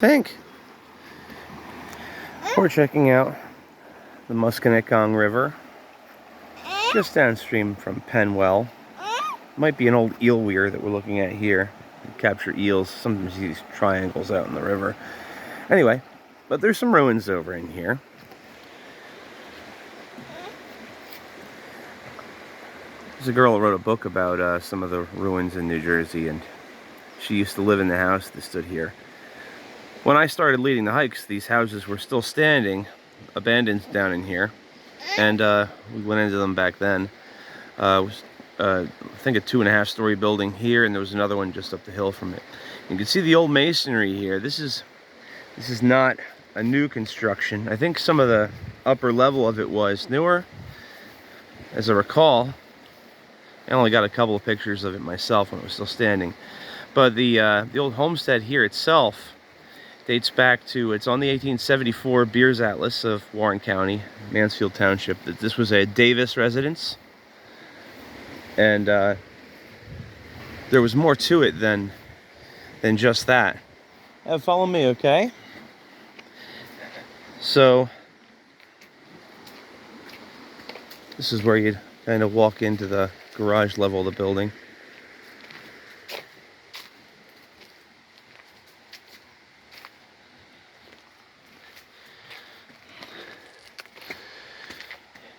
Think we're checking out the Musconetcong River just downstream from Penwell. Might be an old eel weir that we're looking at here. We capture eels. Sometimes you see these triangles out in the river. Anyway, but there's some ruins over in here. There's a girl who wrote a book about some of the ruins in New Jersey, and she used to live in the house that stood here. When I started leading the hikes, these houses were still standing, abandoned down in here, and we went into them back then. It was, I think, a 2.5-story building here, and there was another one just up the hill from it. You can see the old masonry here. This is not a new construction. I think some of the upper level of it was newer, as I recall. I only got a couple of pictures of it myself when it was still standing. But the old homestead here itself dates back to, it's on the 1874 Beers Atlas of Warren County, Mansfield Township. This was a Davis residence. And there was more to it than just that. Follow me, okay? So, this is where you'd kind of walk into the garage level of the building.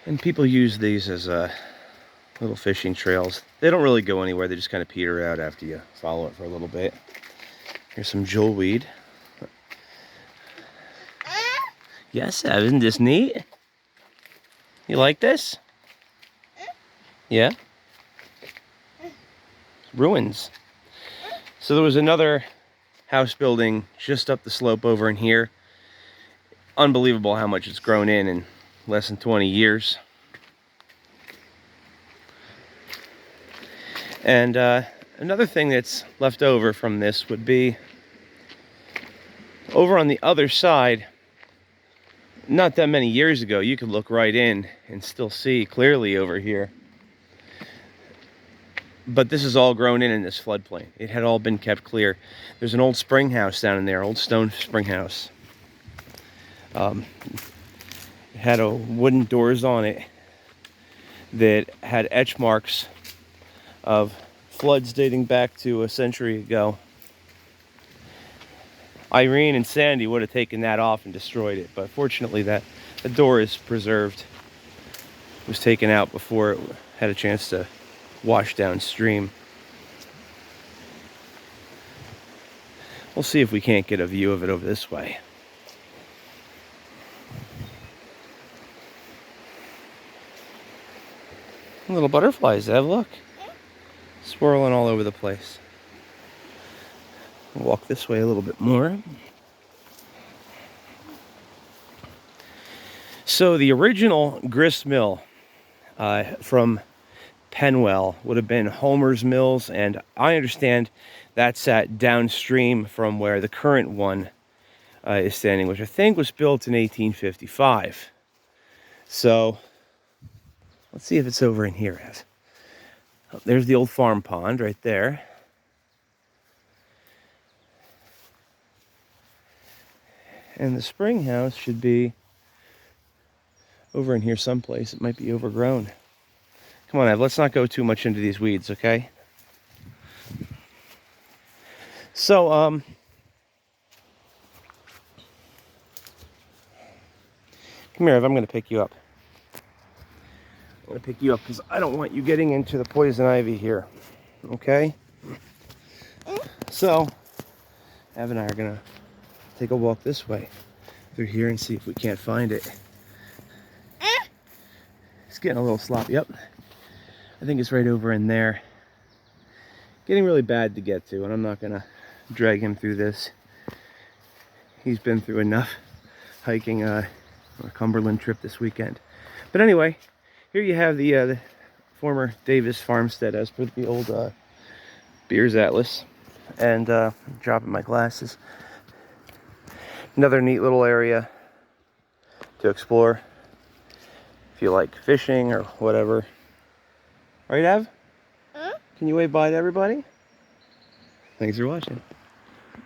And people use these as little fishing trails. They don't really go anywhere. They just kind of peter out after you follow it for a little bit. Here's some jewelweed. Yes, isn't this neat? You like this? Yeah? Ruins. So there was another house building just up the slope over in here. Unbelievable how much it's grown in less than 20 years. And another thing that's left over from this would be over on the other side. Not that many years ago, you could look right in and still see clearly over here. But this is all grown in this floodplain. It had all been kept clear. There's an old spring house down in there, old stone spring house. It had wooden doors on it that had etch marks of floods dating back to a century ago. Irene and Sandy would have taken that off and destroyed it, but fortunately the door is preserved. It was taken out before it had a chance to wash downstream. We'll see if we can't get a view of it over this way. Little butterflies, Ev, look. Swirling all over the place. We'll walk this way a little bit more. So the original grist mill from Penwell would have been Homer's Mills, and I understand that's at downstream from where the current one is standing, which I think was built in 1855. So let's see if it's over in here, Ev. Oh, there's the old farm pond right there. And the spring house should be over in here someplace. It might be overgrown. Come on, Ev, let's not go too much into these weeds, okay? So, come here, Ev, I'm going to pick you up. I'm going to pick you up because I don't want you getting into the poison ivy here, okay? So, Ev and I are going to take a walk this way through here and see if we can't find it. It's getting a little sloppy. Yep. I think it's right over in there. Getting really bad to get to, and I'm not going to drag him through this. He's been through enough hiking our Cumberland trip this weekend. But anyway, here you have the former Davis farmstead as per the old Beers Atlas. And dropping my glasses. Another neat little area to explore if you like fishing or whatever. Right, Ev? Can you wave bye to everybody? Thanks for watching.